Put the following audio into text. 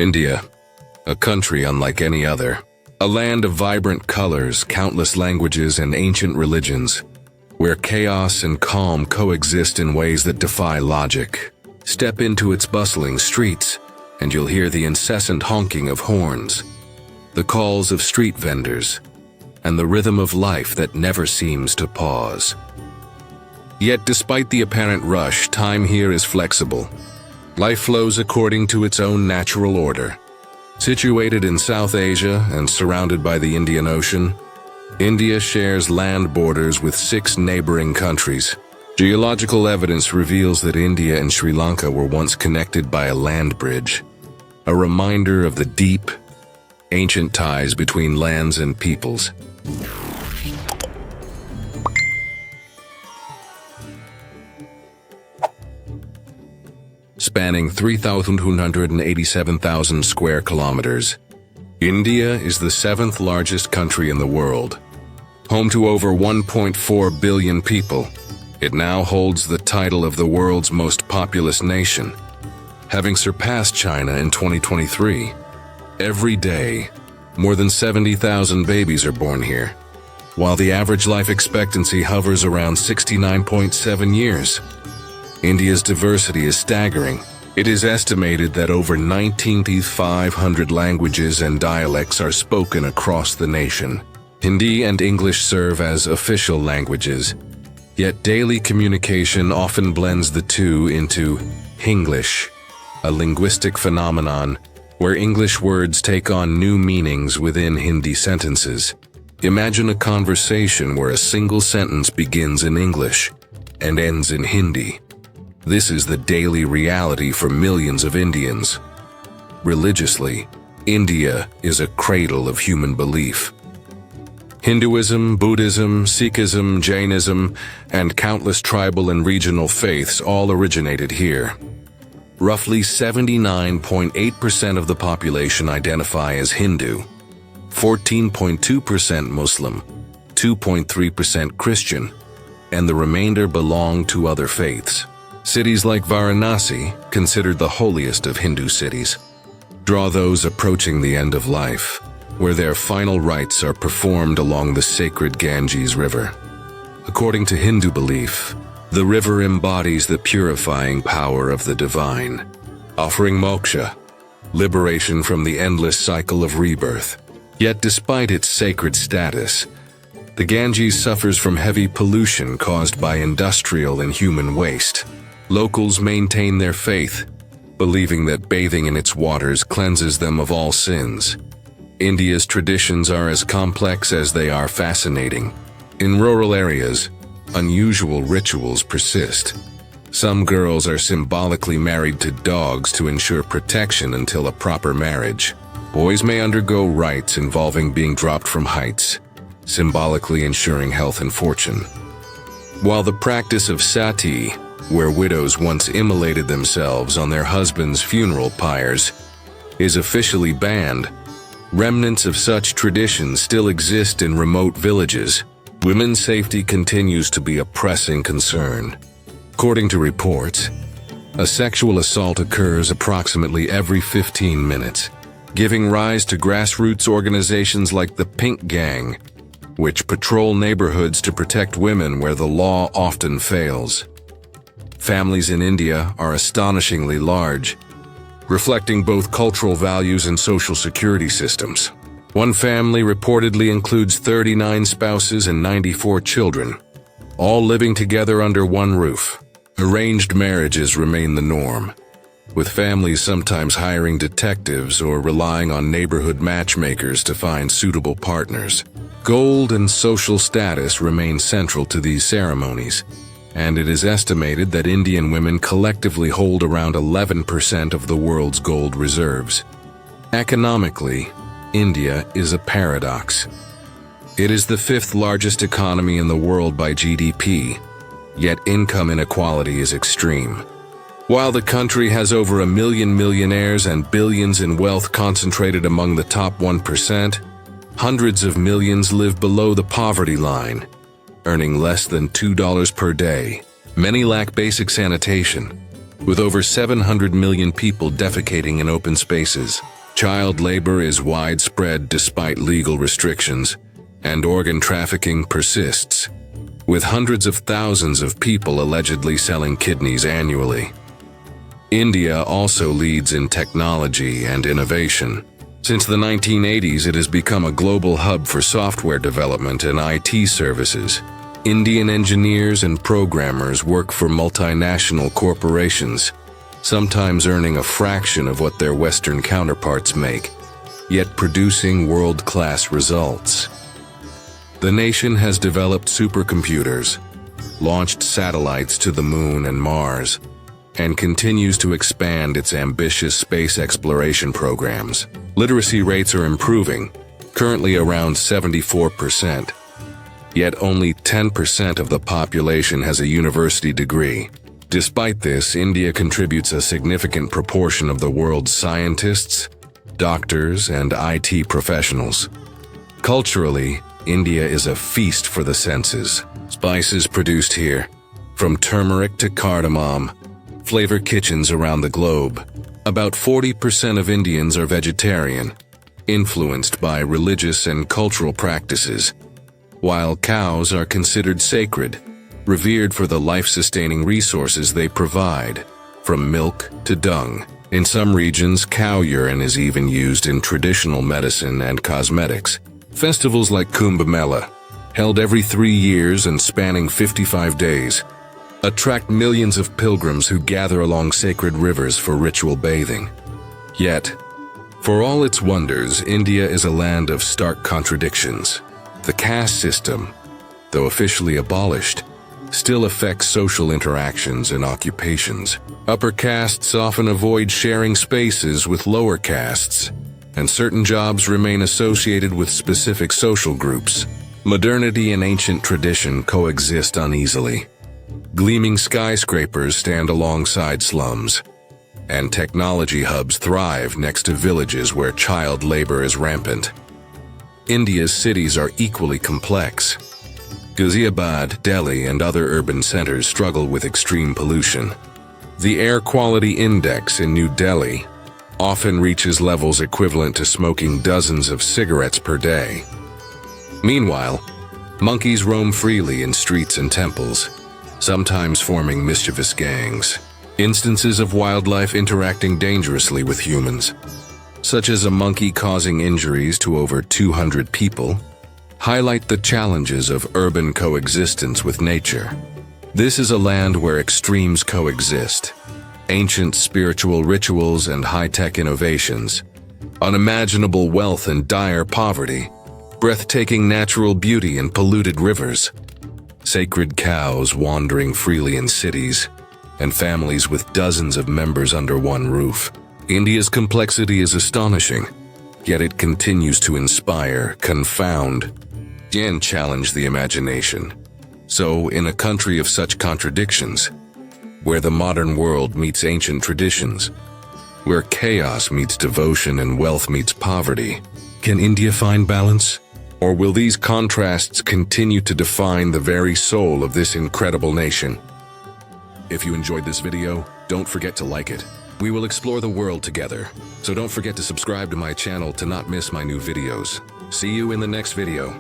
India, a country unlike any other. A land of vibrant colors, countless languages, and ancient religions, where chaos and calm coexist in ways that defy logic. Step into its bustling streets, and you'll hear the incessant honking of horns, the calls of street vendors, and the rhythm of life that never seems to pause. Yet despite the apparent rush, time here is flexible. Life flows according to its own natural order. Situated in South Asia and surrounded by the Indian Ocean, India shares land borders with 6 neighboring countries. Geological evidence reveals that India and Sri Lanka were once connected by a land bridge, a reminder of the deep, ancient ties between lands and peoples. Spanning 3,287,000 square kilometers, India is the 7th largest country in the world. Home to over 1.4 billion people, it now holds the title of the world's most populous nation, having surpassed China in 2023. Every day, more than 70,000 babies are born here, while the average life expectancy hovers around 69.7 years. India's diversity is staggering. It is estimated that over 19,500 languages and dialects are spoken across the nation. Hindi and English serve as official languages, yet daily communication often blends the two into Hinglish, a linguistic phenomenon where English words take on new meanings within Hindi sentences. Imagine a conversation where a single sentence begins in English and ends in Hindi. This is the daily reality for millions of Indians. Religiously, India is a cradle of human belief. Hinduism, Buddhism, Sikhism, Jainism, and countless tribal and regional faiths all originated here. Roughly 79.8% of the population identify as Hindu, 14.2% Muslim, 2.3% Christian, and the remainder belong to other faiths. Cities like Varanasi, considered the holiest of Hindu cities, draw those approaching the end of life, where their final rites are performed along the sacred Ganges River. According to Hindu belief, the river embodies the purifying power of the divine, offering moksha, liberation from the endless cycle of rebirth. Yet despite its sacred status, the Ganges suffers from heavy pollution caused by industrial and human waste. Locals maintain their faith, believing that bathing in its waters cleanses them of all sins. India's traditions are as complex as they are fascinating. In rural areas, unusual rituals persist. Some girls are symbolically married to dogs to ensure protection until a proper marriage. Boys may undergo rites involving being dropped from heights, symbolically ensuring health and fortune. While the practice of sati, where widows once immolated themselves on their husbands' funeral pyres, is officially banned, remnants of such traditions still exist in remote villages. Women's safety continues to be a pressing concern. According to reports, a sexual assault occurs approximately every 15 minutes, giving rise to grassroots organizations like the Pink Gang, which patrol neighborhoods to protect women where the law often fails. Families in India are astonishingly large, reflecting both cultural values and social security systems. One family reportedly includes 39 spouses and 94 children, all living together under one roof. Arranged marriages remain the norm, with families sometimes hiring detectives or relying on neighborhood matchmakers to find suitable partners. Gold and social status remain central to these ceremonies, and it is estimated that Indian women collectively hold around 11% of the world's gold reserves. Economically, India is a paradox. It is the 5th largest economy in the world by GDP, yet income inequality is extreme. While the country has over 1 million millionaires and billions in wealth concentrated among the top 1%, hundreds of millions live below the poverty line, earning less than $2 per day. Many lack basic sanitation, with over 700 million people defecating in open spaces. Child labor is widespread despite legal restrictions, and organ trafficking persists, with hundreds of thousands of people allegedly selling kidneys annually. India also leads in technology and innovation. Since the 1980s, it has become a global hub for software development and IT services. Indian engineers and programmers work for multinational corporations, sometimes earning a fraction of what their Western counterparts make, yet producing world-class results. The nation has developed supercomputers, launched satellites to the Moon and Mars, and continues to expand its ambitious space exploration programs. Literacy rates are improving, currently around 74%. Yet only 10% of the population has a university degree. Despite this, India contributes a significant proportion of the world's scientists, doctors, and IT professionals. Culturally, India is a feast for the senses. Spices produced here, from turmeric to cardamom, flavor kitchens around the globe. About 40% of Indians are vegetarian, influenced by religious and cultural practices, while cows are considered sacred, revered for the life-sustaining resources they provide, from milk to dung. In some regions, cow urine is even used in traditional medicine and cosmetics. Festivals like Kumbh Mela, held every 3 years and spanning 55 days, attract millions of pilgrims who gather along sacred rivers for ritual bathing. Yet, for all its wonders, India is a land of stark contradictions. The caste system, though officially abolished, still affects social interactions and occupations. Upper castes often avoid sharing spaces with lower castes, and certain jobs remain associated with specific social groups. Modernity and ancient tradition coexist uneasily. Gleaming skyscrapers stand alongside slums, and technology hubs thrive next to villages where child labor is rampant. India's cities are equally complex. Ghaziabad, Delhi, and other urban centers struggle with extreme pollution. The Air Quality Index in New Delhi often reaches levels equivalent to smoking dozens of cigarettes per day. Meanwhile, monkeys roam freely in streets and temples, sometimes forming mischievous gangs. Instances of wildlife interacting dangerously with humans, such as a monkey causing injuries to over 200 people, highlight the challenges of urban coexistence with nature. This is a land where extremes coexist: ancient spiritual rituals and high-tech innovations, unimaginable wealth and dire poverty, breathtaking natural beauty and polluted rivers, sacred cows wandering freely in cities, and families with dozens of members under one roof. India's complexity is astonishing, yet it continues to inspire, confound, and challenge the imagination. So, in a country of such contradictions, where the modern world meets ancient traditions, where chaos meets devotion and wealth meets poverty, can India find balance? Or will these contrasts continue to define the very soul of this incredible nation? If you enjoyed this video, don't forget to like it. We will explore the world together, so don't forget to subscribe to my channel to not miss my new videos. See you in the next video.